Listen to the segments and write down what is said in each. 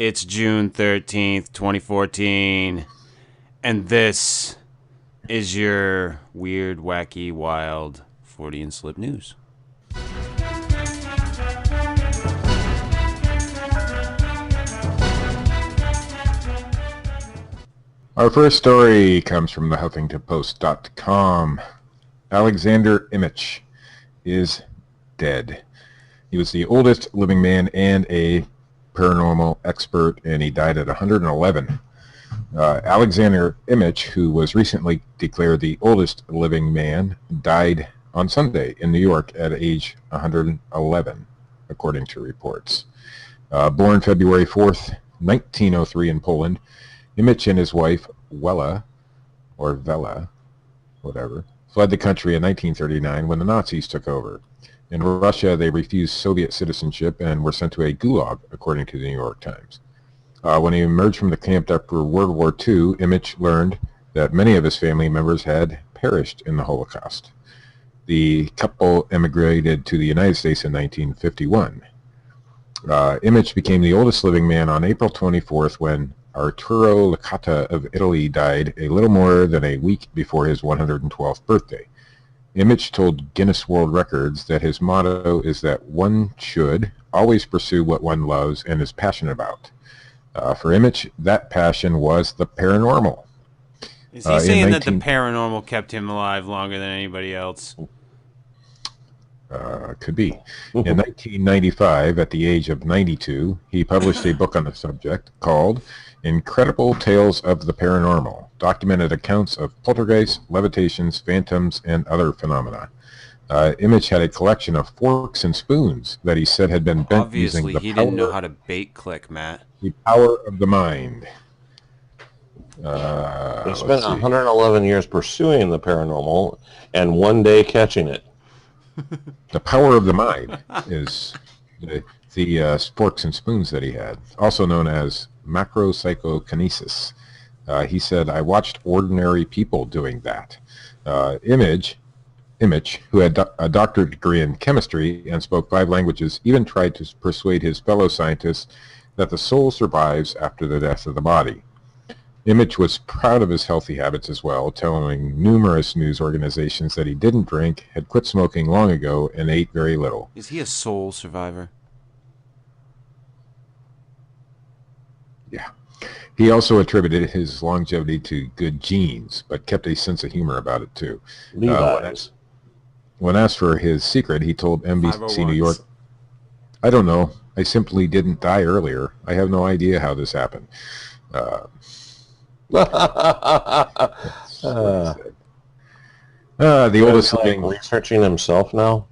It's June 13th, 2014, and this is your weird, wacky, wild Fortean Slip news. Our first story comes from the HuffingtonPost.com. Alexander Imich is dead. He was the oldest living man and a paranormal expert, and he died at 111. Alexander Imich, who was recently declared the oldest living man, died on Sunday in New York at age 111, according to reports. Born February 4th, 1903 in Poland, Imich and his wife, Wella, or Vela, whatever, fled the country in 1939 when the Nazis took over. In Russia, they refused Soviet citizenship and were sent to a gulag, according to the New York Times. When he emerged from the camp after World War II, Imich learned that many of his family members had perished in the Holocaust. The couple emigrated to the United States in 1951. Imich became the oldest living man on April 24th when Arturo Licata of Italy died a little more than a week before his 112th birthday. Imich told Guinness World Records that his motto is that one should always pursue what one loves and is passionate about. For Imich, that passion was the paranormal. Is he saying that the paranormal kept him alive longer than anybody else? Could be. In 1995, at the age of 92, he published a book on the subject called Incredible Tales of the Paranormal, documented accounts of poltergeists, levitations, phantoms, and other phenomena. Imich had a collection of forks and spoons that he said had been bent using the he didn't know how to bait click, Matt. The power of the mind. He spent 111 years pursuing the paranormal and one day catching it. The power of the mind is the forks and spoons that he had, also known as macropsychokinesis. He said, I watched ordinary people doing that. Imich, who had a doctorate degree in chemistry and spoke 5 languages, even tried to persuade his fellow scientists that the soul survives after the death of the body. Imich was proud of his healthy habits as well, telling numerous news organizations that he didn't drink, had quit smoking long ago, and ate very little. Is he a soul survivor? Yeah. He also attributed his longevity to good genes, but kept a sense of humor about it too. When asked for his secret, he told NBC New York, I don't know. I simply didn't die earlier. I have no idea how this happened. The oldest living... researching himself now?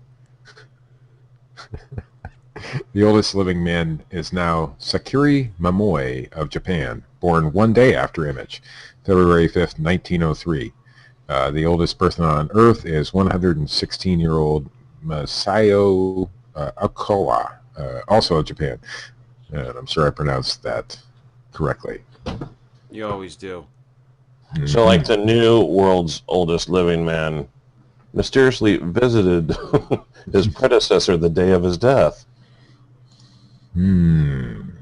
The oldest living man is now Sakura Momoi of Japan, born one day after Imich, February 5th, 1903. The oldest person on Earth is 116-year-old Masayo Okawa, also of Japan. And I'm sure I pronounced that correctly. You always do. Mm-hmm. So like the new world's oldest living man mysteriously visited his predecessor the day of his death. Think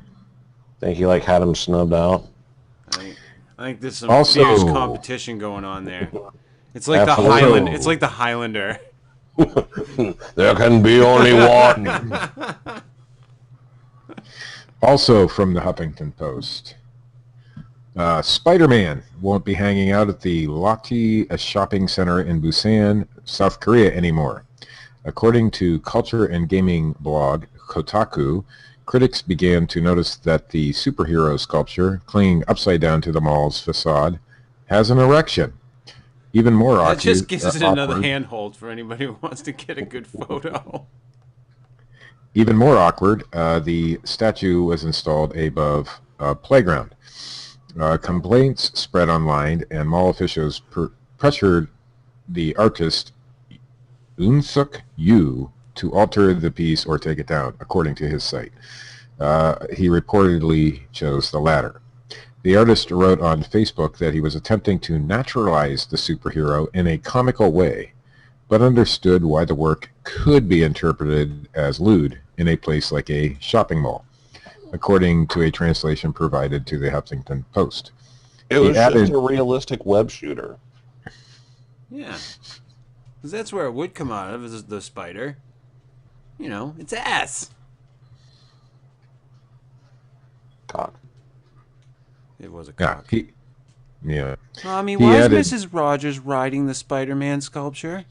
he had him snubbed out? I think there's some fierce competition going on there. It's like It's like the Highlander. There can be only one. Also from the Huffington Post. Spider-Man won't be hanging out at the Lotte shopping center in Busan, South Korea anymore. According to culture and gaming blog Kotaku, critics began to notice that the superhero sculpture, clinging upside down to the mall's facade, has an erection. Even more awkward. That just gives it another handhold for anybody who wants to get a good photo. Even more awkward, the statue was installed above a playground. Complaints spread online, and mall officials pressured the artist Unsuk Yu to alter the piece or take it down, according to his site. He reportedly chose the latter. The artist wrote on Facebook that he was attempting to naturalize the superhero in a comical way, but understood why the work could be interpreted as lewd in a place like a shopping mall. according to a translation provided to the Huffington Post. It was just a realistic web shooter. Yeah. Because that's where it would come out of, is the spider. You know, its ass. Cock. It was a cock. Yeah. Mommy, why is Mrs. Rogers riding the Spider-Man sculpture?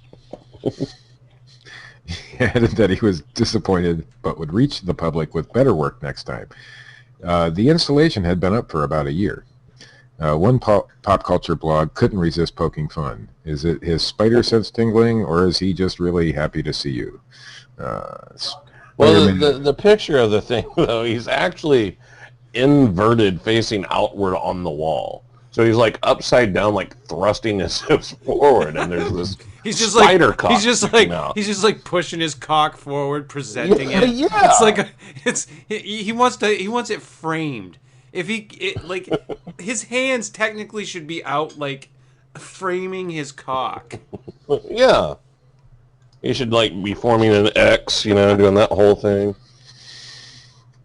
He added that he was disappointed, but would reach the public with better work next time. The installation had been up for about a year. One pop culture blog couldn't resist poking fun. Is it his spider sense tingling, or is he just really happy to see you? Well, the picture of the thing, though, he's actually inverted, facing outward on the wall. So he's like upside down, like thrusting his hips forward, and there's this spider cock. He's just like pushing his cock forward, presenting it. Yeah. It's like he wants it framed. If his hands technically should be out, like framing his cock. Yeah. He should like be forming an X, doing that whole thing.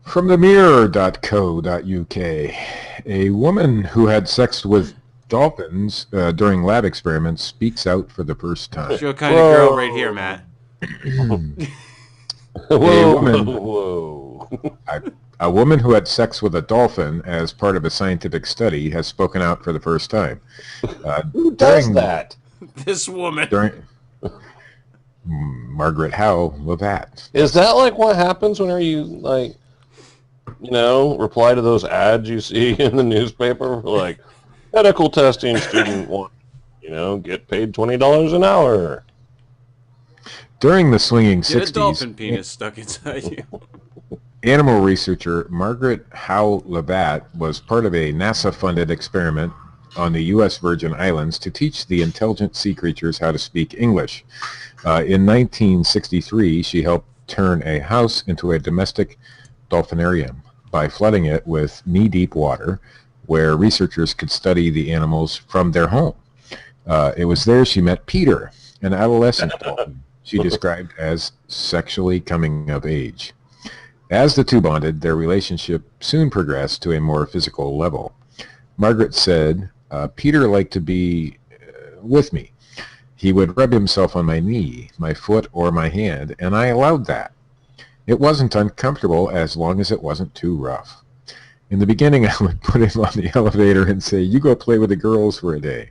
From the mirror.co.uk, a woman who had sex with dolphins during lab experiments speaks out for the first time. Your kind of girl right here, Matt. A woman who had sex with a dolphin as part of a scientific study has spoken out for the first time. Who does that? This woman. Margaret Howe Levat. Is that like what happens whenever you reply to those ads you see in the newspaper? Like, medical testing student want, get paid $20 an hour. During the swinging 60s, get a dolphin penis stuck inside you. Animal researcher Margaret Howe Levat was part of a NASA-funded experiment on the U.S. Virgin Islands to teach the intelligent sea creatures how to speak English. In 1963, she helped turn a house into a domestic dolphinarium by flooding it with knee-deep water where researchers could study the animals from their home. It was there she met Peter, an adolescent dolphin she described as sexually coming of age. As the two bonded, their relationship soon progressed to a more physical level. Margaret said, Peter liked to be with me. He would rub himself on my knee, my foot, or my hand, and I allowed that. It wasn't uncomfortable as long as it wasn't too rough. In the beginning, I would put him on the elevator and say, you go play with the girls for a day.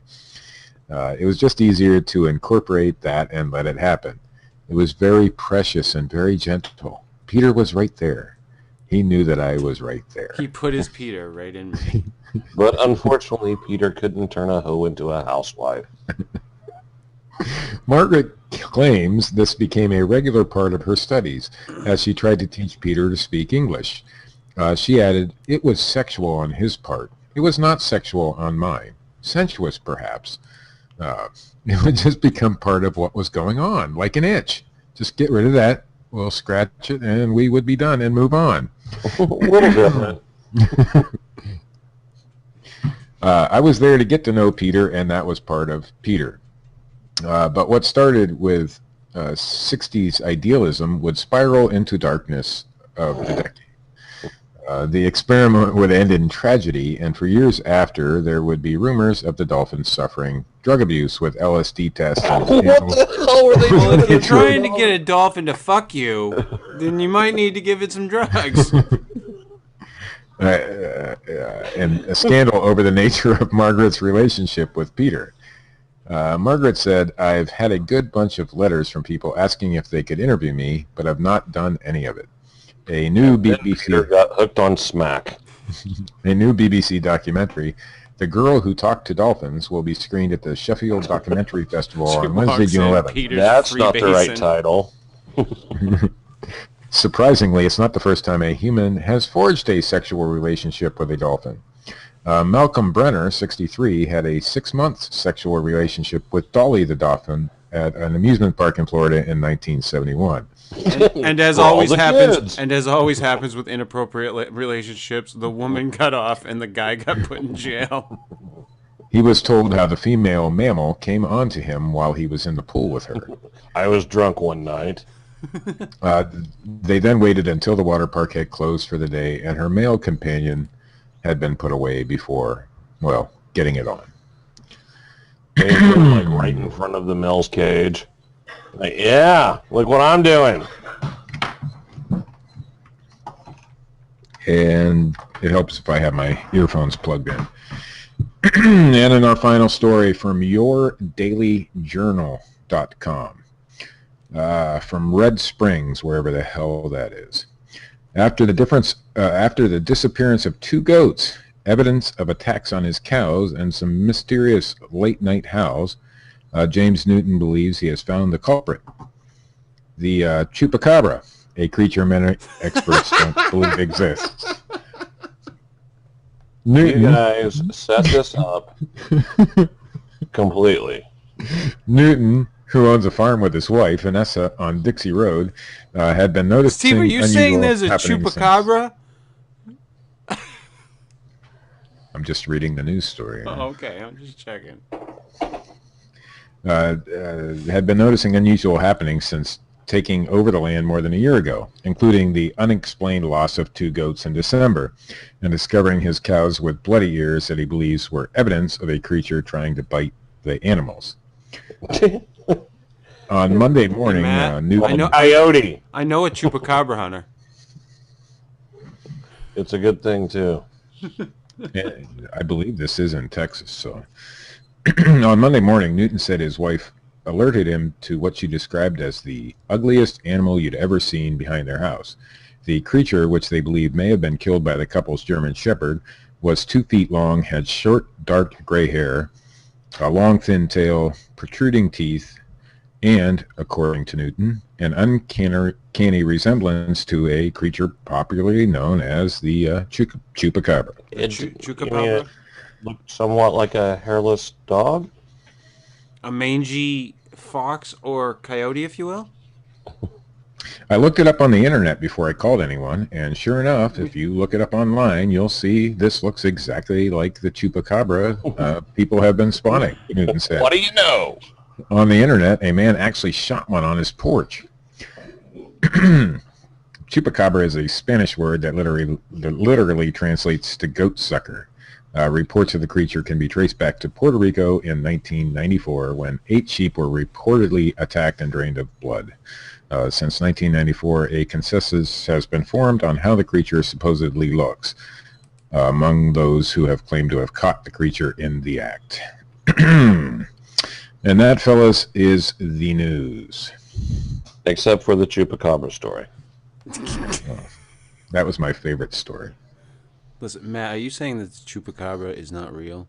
It was just easier to incorporate that and let it happen. It was very precious and very gentle. Peter was right there. He knew that I was right there. He put his Peter right in me. But unfortunately, Peter couldn't turn a hoe into a housewife. Margaret claims this became a regular part of her studies as she tried to teach Peter to speak English. She added, it was sexual on his part. It was not sexual on mine. Sensuous, perhaps. It would just become part of what was going on, like an itch. Just get rid of that. We'll scratch it, and we would be done and move on. A little different. I was there to get to know Peter, and that was part of Peter. But what started with 60s idealism would spiral into darkness of the decade. The experiment would end in tragedy, and for years after, there would be rumors of the dolphins suffering drug abuse with LSD tests. What the hell were they doing? If you're trying to get a dolphin to fuck you, then you might need to give it some drugs. And a scandal over the nature of Margaret's relationship with Peter. Margaret said, I've had a good bunch of letters from people asking if they could interview me, but I've not done any of it. A new BBC Peter got hooked on smack. A new BBC documentary, The Girl Who Talked to Dolphins, will be screened at the Sheffield Documentary Festival on Wednesday, June 11th. That's not the right title. Surprisingly, it's not the first time a human has forged a sexual relationship with a dolphin. Malcolm Brenner, 63, had a 6-month sexual relationship with Dolly the dolphin at an amusement park in Florida in 1971. And as always happens with inappropriate relationships, the woman got off and the guy got put in jail. He was told how the female mammal came onto him while he was in the pool with her. I was drunk one night. They then waited until the water park had closed for the day, and her male companion had been put away before, well, getting it on. They put him, like, right in front of the Mills cage. Like, yeah, look what I'm doing. And it helps if I have my earphones plugged in. And in our final story from yourdailyjournal.com, from Red Springs, wherever the hell that is. After the disappearance of 2 goats, evidence of attacks on his cows, and some mysterious late-night howls, James Newton believes he has found the culprit. The Chupacabra, a creature many experts don't believe exists. Newton, you guys set this up completely. Newton, who owns a farm with his wife, Vanessa, on Dixie Road, had been noticing Steve, are you saying there's a happenings Chupacabra? I'm just reading the news story. Oh, okay, I'm just checking. Had been noticing unusual happenings since taking over the land more than a year ago, including the unexplained loss of 2 goats in December, and discovering his cows with bloody ears that he believes were evidence of a creature trying to bite the animals. On Monday morning, Newton... Coyote. I know a Chupacabra hunter. It's a good thing, too. I believe this is in Texas, so... On Monday morning, Newton said his wife alerted him to what she described as the ugliest animal you'd ever seen behind their house. The creature, which they believe may have been killed by the couple's German Shepherd, was 2 feet long, had short, dark gray hair, a long, thin tail, protruding teeth, and, according to Newton, an uncanny resemblance to a creature popularly known as the Chupacabra. Chupacabra? Looked somewhat like a hairless dog? A mangy fox or coyote, if you will? I looked it up on the internet before I called anyone, and sure enough, if you look it up online, you'll see this looks exactly like the Chupacabra people have been spawning, Newton said. What do you know? On the internet, a man actually shot one on his porch. Chupacabra is a Spanish word that literally translates to goat sucker. Reports of the creature can be traced back to Puerto Rico in 1994 when 8 sheep were reportedly attacked and drained of blood. Since 1994, a consensus has been formed on how the creature supposedly looks, among those who have claimed to have caught the creature in the act. And that, fellas, is the news. Except for the Chupacabra story. That was my favorite story. Listen, Matt, are you saying that the Chupacabra is not real?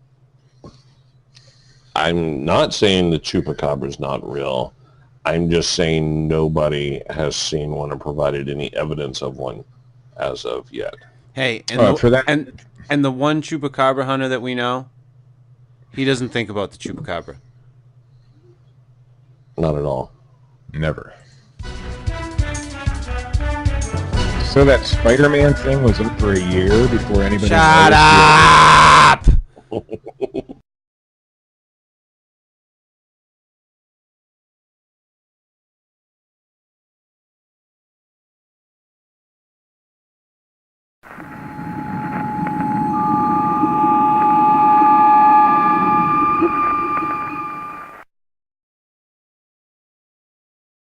I'm not saying the Chupacabra is not real. I'm just saying nobody has seen one or provided any evidence of one as of yet. Hey, and the one Chupacabra hunter that we know, he doesn't think about the Chupacabra. Not at all. Never. So that Spider-Man thing was up for a year before anybody... Shut up!